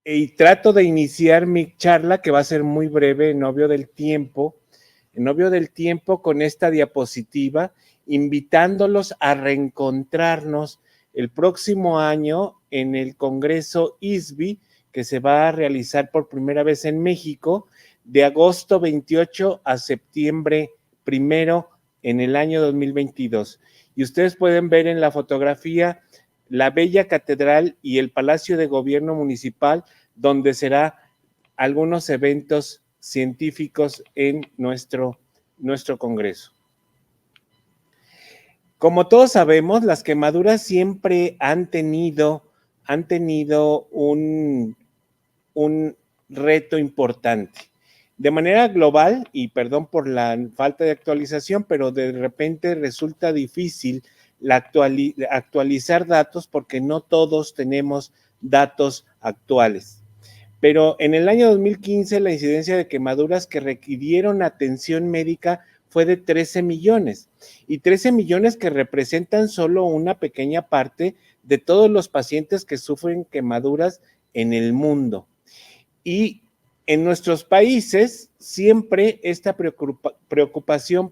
y trato de iniciar mi charla, que va a ser muy breve, en obvio del tiempo, con esta diapositiva, invitándolos a reencontrarnos el próximo año en el Congreso ISBI, que se va a realizar por primera vez en México, de agosto 28 a septiembre 1 en el año 2022. Y ustedes pueden ver en la fotografía la bella catedral y el Palacio de Gobierno Municipal, donde será algunos eventos científicos en nuestro Congreso. Como todos sabemos, las quemaduras siempre han tenido un reto importante. De manera global, y perdón por la falta de actualización, pero de repente resulta difícil actualizar datos porque no todos tenemos datos actuales. Pero en el año 2015 la incidencia de quemaduras que requirieron atención médica fue de 13 millones, y 13 millones que representan solo una pequeña parte de todos los pacientes que sufren quemaduras en el mundo. Y en nuestros países siempre esta preocupación,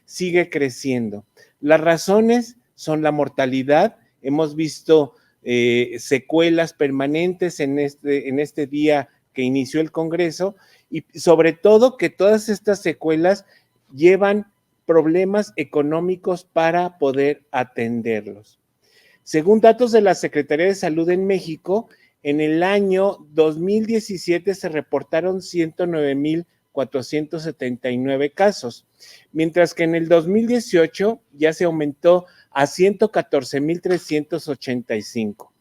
sigue creciendo. Las razones son la mortalidad. Hemos visto secuelas permanentes en este día que inició el Congreso, y sobre todo que todas estas secuelas llevan problemas económicos para poder atenderlos. Según datos de la Secretaría de Salud en México, en el año 2017 se reportaron 109,479 casos, mientras que en el 2018 ya se aumentó a 114,385.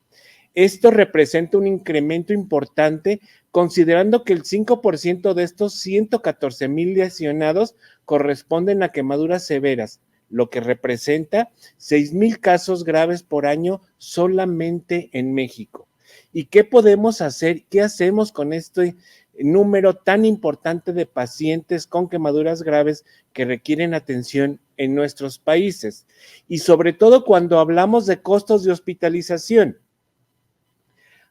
Esto representa un incremento importante, considerando que el 5% de estos 114,000 lesionados corresponden a quemaduras severas, lo que representa 6,000 casos graves por año solamente en México. ¿Y qué podemos hacer? ¿Qué hacemos con este número tan importante de pacientes con quemaduras graves que requieren atención en nuestros países? Y sobre todo cuando hablamos de costos de hospitalización.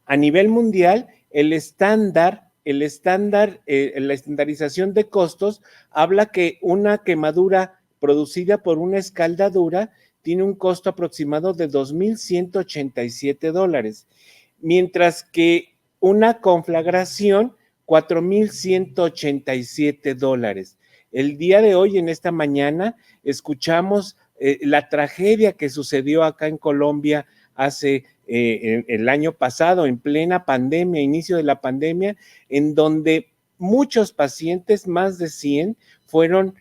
A nivel mundial, la estandarización de costos habla que una quemadura producida por una escaldadura tiene un costo aproximado de $2,187, mientras que una conflagración, $4,187. El día de hoy, en esta mañana, escuchamos la tragedia que sucedió acá en Colombia hace el año pasado, en plena pandemia, inicio de la pandemia, en donde muchos pacientes, más de 100, fueron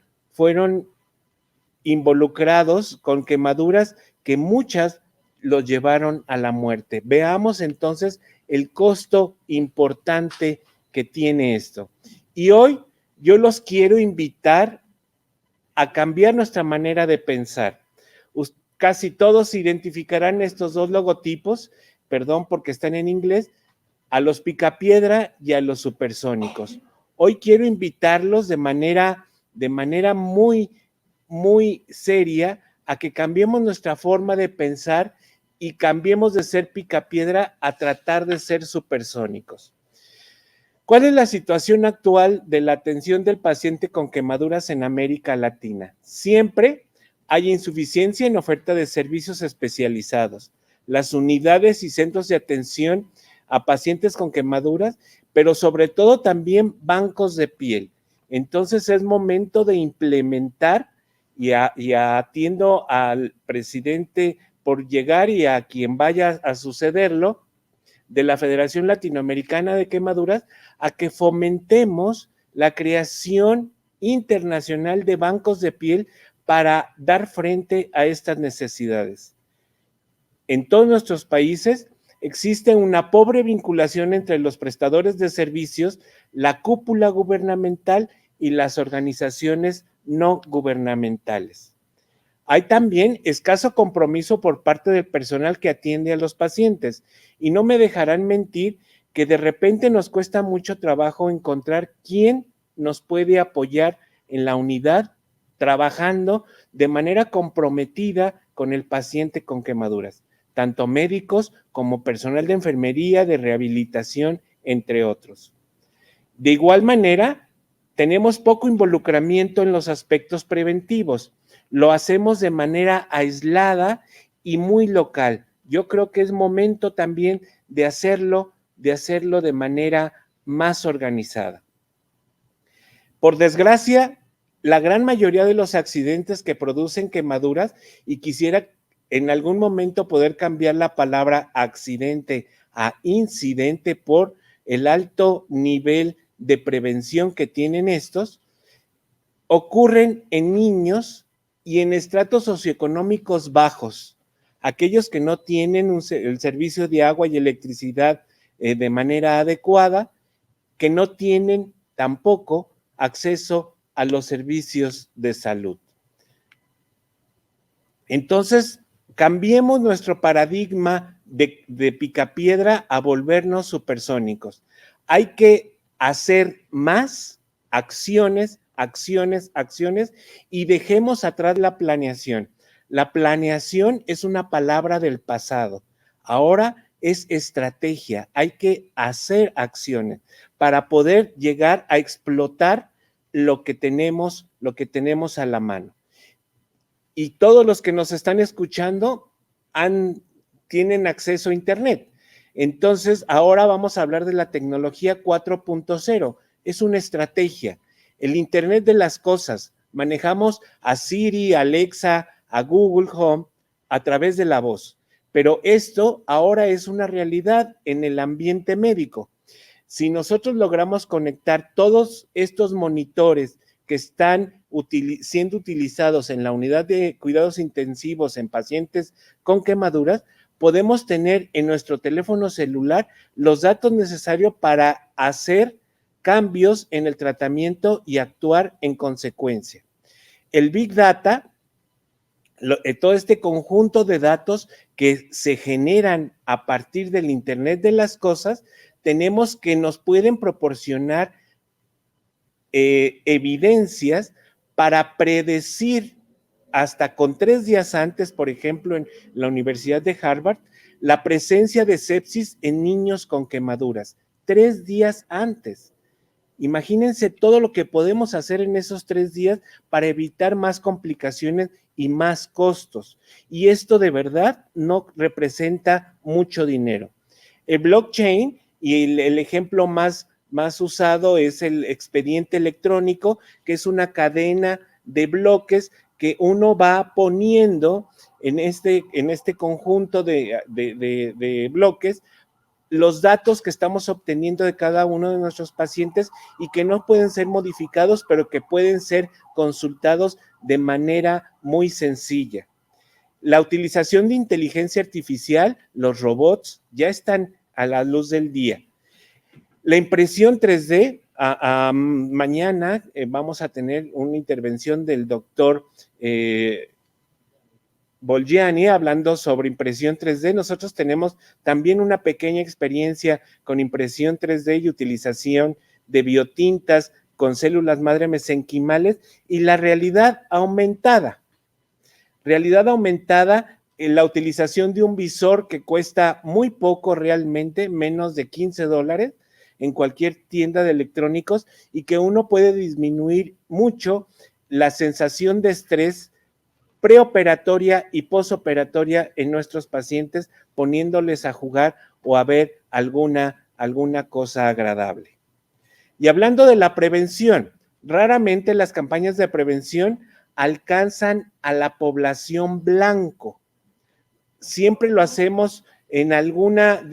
involucrados con quemaduras que muchas los llevaron a la muerte. Veamos entonces el costo importante que tiene esto. Y hoy yo los quiero invitar a cambiar nuestra manera de pensar. Casi todos identificarán estos dos logotipos, perdón porque están en inglés, a los picapiedra y a los supersónicos. Hoy quiero invitarlos de manera muy, muy seria a que cambiemos nuestra forma de pensar y cambiemos de ser picapiedra a tratar de ser supersónicos. ¿Cuál es la situación actual de la atención del paciente con quemaduras en América Latina? Siempre hay insuficiencia en oferta de servicios especializados. Las unidades y centros de atención a pacientes con quemaduras, pero sobre todo también bancos de piel. Entonces es momento de implementar, y atiendo al presidente por llegar y a quien vaya a sucederlo, de la Federación Latinoamericana de Quemaduras, a que fomentemos la creación internacional de bancos de piel para dar frente a estas necesidades. En todos nuestros países existe una pobre vinculación entre los prestadores de servicios, la cúpula gubernamental y las organizaciones no gubernamentales. Hay también escaso compromiso por parte del personal que atiende a los pacientes, y no me dejarán mentir que de repente nos cuesta mucho trabajo encontrar quién nos puede apoyar en la unidad trabajando de manera comprometida con el paciente con quemaduras, tanto médicos como personal de enfermería, de rehabilitación entre otros. De igual manera, tenemos poco involucramiento en los aspectos preventivos. Lo hacemos de manera aislada y muy local. Yo creo que es momento también de hacerlo de manera más organizada. Por desgracia, la gran mayoría de los accidentes que producen quemaduras, y quisiera en algún momento poder cambiar la palabra accidente a incidente por el alto nivel de prevención que tienen estos, ocurren en niños y en estratos socioeconómicos bajos, aquellos que no tienen el servicio de agua y electricidad de manera adecuada, que no tienen tampoco acceso a los servicios de salud. Entonces, cambiemos nuestro paradigma de picapiedra a volvernos supersónicos. Hay que hacer más acciones y dejemos atrás la planeación. La planeación es una palabra del pasado. Ahora es estrategia. Hay que hacer acciones para poder llegar a explotar lo que tenemos a la mano. Y todos los que nos están escuchando tienen acceso a Internet. Entonces, ahora vamos a hablar de la tecnología 4.0. Es una estrategia. El Internet de las cosas. Manejamos a Siri, a Alexa, a Google Home a través de la voz. Pero esto ahora es una realidad en el ambiente médico. Si nosotros logramos conectar todos estos monitores que están siendo utilizados en la unidad de cuidados intensivos en pacientes con quemaduras, podemos tener en nuestro teléfono celular los datos necesarios para hacer cambios en el tratamiento y actuar en consecuencia. El Big Data, todo este conjunto de datos que se generan a partir del Internet de las cosas, tenemos que nos pueden proporcionar evidencias para predecir hasta con 3 días antes, por ejemplo, en la Universidad de Harvard, la presencia de sepsis en niños con quemaduras. 3 días antes. Imagínense todo lo que podemos hacer en esos 3 días para evitar más complicaciones y más costos. Y esto de verdad no representa mucho dinero. El blockchain y el ejemplo más usado es el expediente electrónico, que es una cadena de bloques que uno va poniendo en este conjunto de bloques los datos que estamos obteniendo de cada uno de nuestros pacientes y que no pueden ser modificados, pero que pueden ser consultados de manera muy sencilla. La utilización de inteligencia artificial, los robots, ya están a la luz del día. La impresión 3D, mañana vamos a tener una intervención del doctor Bolgiani hablando sobre impresión 3D. Nosotros tenemos también una pequeña experiencia con impresión 3D y utilización de biotintas con células madre mesenquimales y la realidad aumentada. La utilización de un visor que cuesta muy poco realmente, menos de $15 en cualquier tienda de electrónicos y que uno puede disminuir mucho la sensación de estrés preoperatoria y posoperatoria en nuestros pacientes, poniéndoles a jugar o a ver alguna cosa agradable. Y hablando de la prevención, raramente las campañas de prevención alcanzan a la población blanco. Siempre lo hacemos de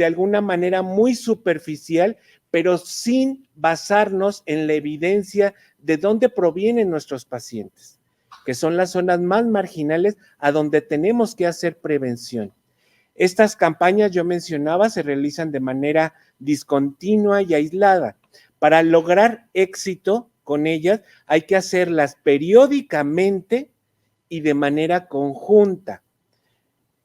alguna manera muy superficial, pero sin basarnos en la evidencia de dónde provienen nuestros pacientes, que son las zonas más marginales a donde tenemos que hacer prevención. Estas campañas, yo mencionaba, se realizan de manera discontinua y aislada. Para lograr éxito con ellas, hay que hacerlas periódicamente y de manera conjunta.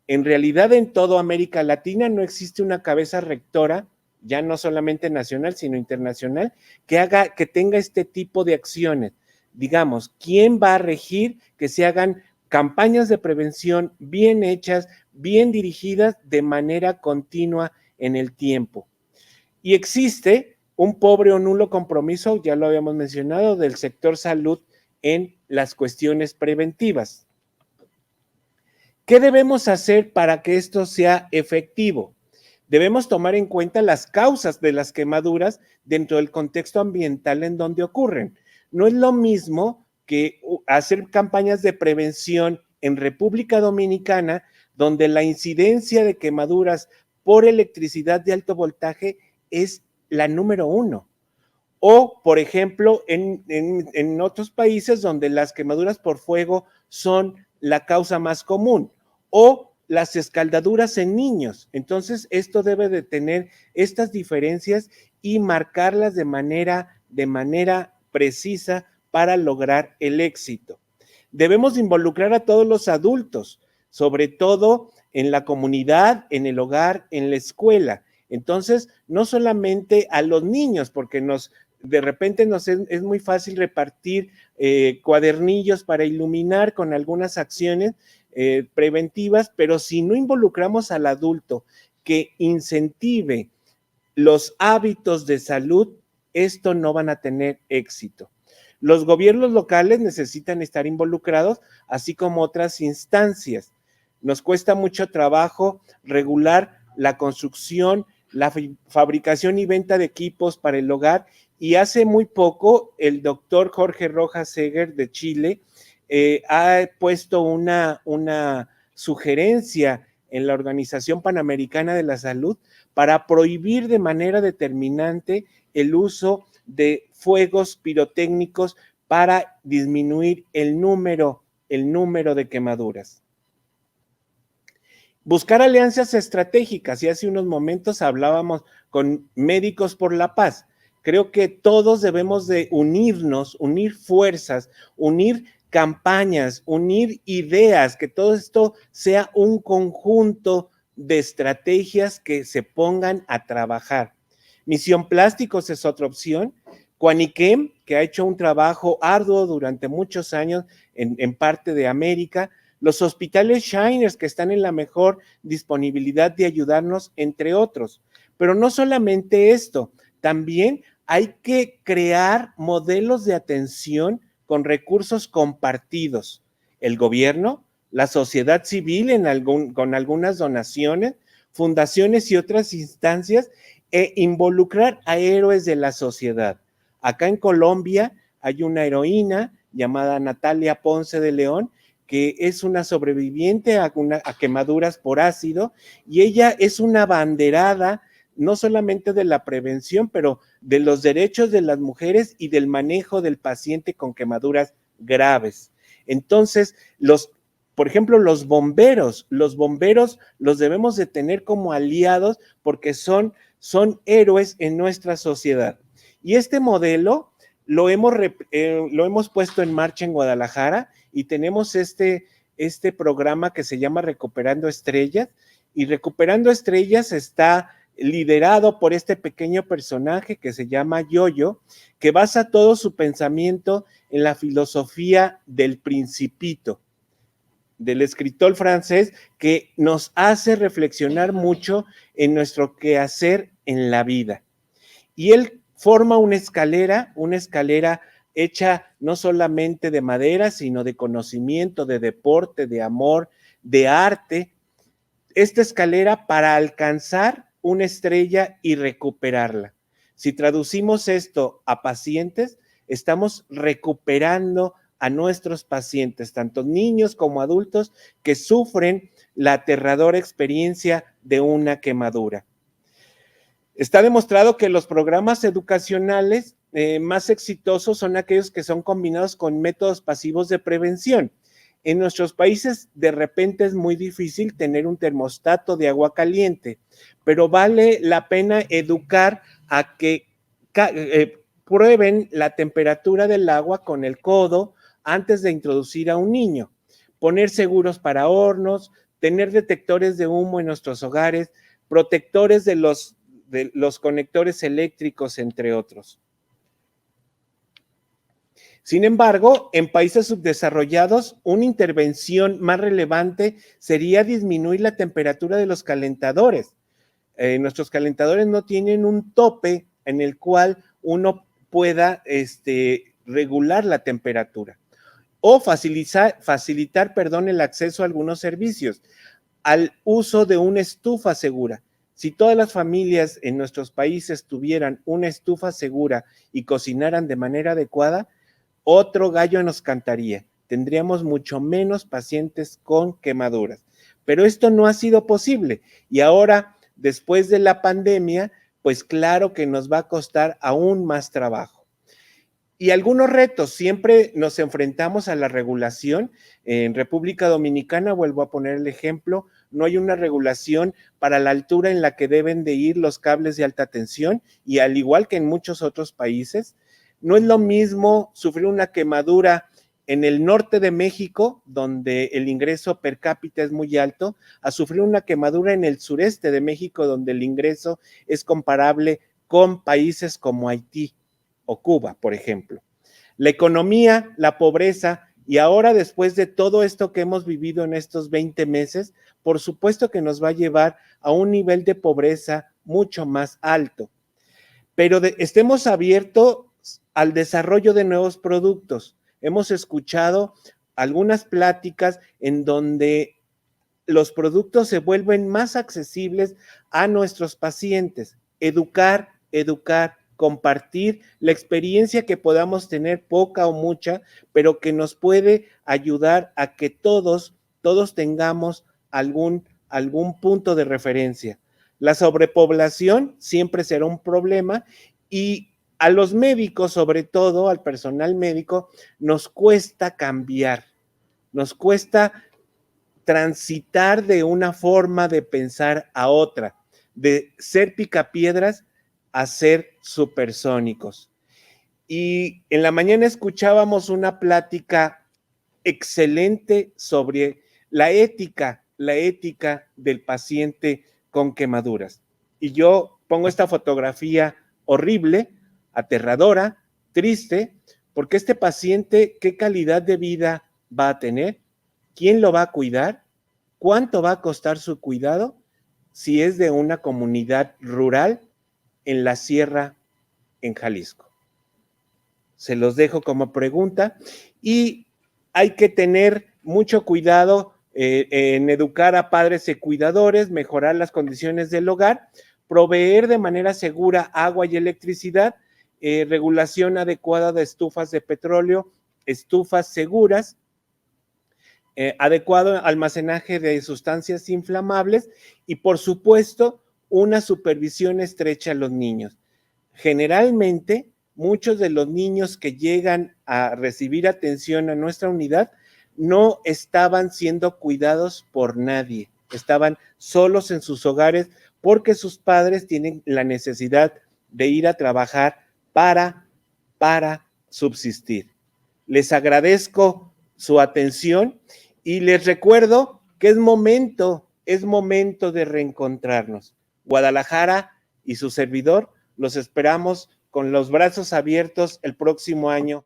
En realidad, en toda América Latina no existe una cabeza rectora, ya no solamente nacional, sino internacional, que tenga este tipo de acciones. Digamos, ¿quién va a regir que se hagan campañas de prevención bien hechas, bien dirigidas de manera continua en el tiempo? Y existe un pobre o nulo compromiso, ya lo habíamos mencionado, del sector salud en las cuestiones preventivas. ¿Qué debemos hacer para que esto sea efectivo? Debemos tomar en cuenta las causas de las quemaduras dentro del contexto ambiental en donde ocurren. No es lo mismo que hacer campañas de prevención en República Dominicana, donde la incidencia de quemaduras por electricidad de alto voltaje es la número 1. O, por ejemplo, en otros países donde las quemaduras por fuego son la causa más común, o las escaldaduras en niños. Entonces, esto debe de tener estas diferencias y marcarlas de manera precisa para lograr el éxito. Debemos involucrar a todos los adultos, sobre todo en la comunidad, en el hogar, en la escuela. Entonces, no solamente a los niños, porque de repente nos es muy fácil repartir cuadernillos para iluminar con algunas acciones preventivas, pero si no involucramos al adulto que incentive los hábitos de salud, esto no van a tener éxito. Los gobiernos locales necesitan estar involucrados, así como otras instancias. Nos cuesta mucho trabajo regular la construcción, la fabricación y venta de equipos para el hogar, y hace muy poco el doctor Jorge Rojas Seger de Chile ha puesto una sugerencia en la Organización Panamericana de la Salud para prohibir de manera determinante el uso de fuegos pirotécnicos para disminuir el número de quemaduras. Buscar alianzas estratégicas, y hace unos momentos hablábamos con Médicos por la Paz. Creo que todos debemos de unirnos, unir fuerzas, unir campañas, unir ideas, que todo esto sea un conjunto de estrategias que se pongan a trabajar. Misión Plásticos es otra opción. Quaniquem, que ha hecho un trabajo arduo durante muchos años en parte de América. Los hospitales Shiners, que están en la mejor disponibilidad de ayudarnos, entre otros. Pero no solamente esto, también hay que crear modelos de atención con recursos compartidos. El gobierno, la sociedad civil con algunas donaciones, fundaciones y otras instancias, e involucrar a héroes de la sociedad. Acá en Colombia hay una heroína llamada Natalia Ponce de León, que es una sobreviviente a quemaduras por ácido, y ella es una abanderada no solamente de la prevención, pero de los derechos de las mujeres y del manejo del paciente con quemaduras graves. Entonces, por ejemplo, los bomberos los debemos de tener como aliados porque son héroes en nuestra sociedad. Y este modelo lo hemos puesto en marcha en Guadalajara, y tenemos este programa que se llama Recuperando Estrellas, y Recuperando Estrellas está liderado por este pequeño personaje que se llama Yoyo, que basa todo su pensamiento en la filosofía del Principito, del escritor francés, que nos hace reflexionar mucho en nuestro quehacer en la vida. Y él forma una escalera hecha no solamente de madera, sino de conocimiento, de deporte, de amor, de arte. Esta escalera para alcanzar una estrella y recuperarla. Si traducimos esto a pacientes, estamos recuperando a nuestros pacientes, tanto niños como adultos, que sufren la aterradora experiencia de una quemadura. Está demostrado que los programas educacionales más exitosos son aquellos que son combinados con métodos pasivos de prevención. En nuestros países, de repente es muy difícil tener un termostato de agua caliente, pero vale la pena educar a que prueben la temperatura del agua con el codo antes de introducir a un niño, poner seguros para hornos, tener detectores de humo en nuestros hogares, protectores de los conectores eléctricos, entre otros. Sin embargo, en países subdesarrollados, una intervención más relevante sería disminuir la temperatura de los calentadores. Nuestros calentadores no tienen un tope en el cual uno pueda regular la temperatura o facilitar, el acceso a algunos servicios, al uso de una estufa segura. Si todas las familias en nuestros países tuvieran una estufa segura y cocinaran de manera adecuada, otro gallo nos cantaría. Tendríamos mucho menos pacientes con quemaduras. Pero esto no ha sido posible y ahora, después de la pandemia, pues claro que nos va a costar aún más trabajo. Y algunos retos, siempre nos enfrentamos a la regulación. En República Dominicana, vuelvo a poner el ejemplo, no hay una regulación para la altura en la que deben de ir los cables de alta tensión y al igual que en muchos otros países, no es lo mismo sufrir una quemadura en el norte de México, donde el ingreso per cápita es muy alto, a sufrir una quemadura en el sureste de México, donde el ingreso es comparable con países como Haití o Cuba, por ejemplo. La economía, la pobreza, y ahora después de todo esto que hemos vivido en estos 20 meses, por supuesto que nos va a llevar a un nivel de pobreza mucho más alto. Pero estemos abiertos al desarrollo de nuevos productos. Hemos escuchado algunas pláticas en donde los productos se vuelven más accesibles a nuestros pacientes. Educar, compartir la experiencia que podamos tener, poca o mucha, pero que nos puede ayudar a que todos tengamos algún punto de referencia. La sobrepoblación siempre será un problema y a los médicos, sobre todo al personal médico, nos cuesta cambiar, nos cuesta transitar de una forma de pensar a otra, de ser picapiedras a ser supersónicos. Y en la mañana escuchábamos una plática excelente sobre la ética del paciente con quemaduras. Y yo pongo esta fotografía horrible, aterradora, triste, porque este paciente, ¿qué calidad de vida va a tener? ¿Quién lo va a cuidar? ¿Cuánto va a costar su cuidado si es de una comunidad rural en la sierra en Jalisco? Se los dejo como pregunta y hay que tener mucho cuidado en educar a padres y cuidadores, mejorar las condiciones del hogar, proveer de manera segura agua y electricidad, regulación adecuada de estufas de petróleo, estufas seguras, adecuado almacenaje de sustancias inflamables y, por supuesto, una supervisión estrecha a los niños. Generalmente, muchos de los niños que llegan a recibir atención a nuestra unidad no estaban siendo cuidados por nadie, estaban solos en sus hogares porque sus padres tienen la necesidad de ir a trabajar para subsistir. Les agradezco su atención y les recuerdo que es momento de reencontrarnos. Guadalajara y su servidor los esperamos con los brazos abiertos el próximo año.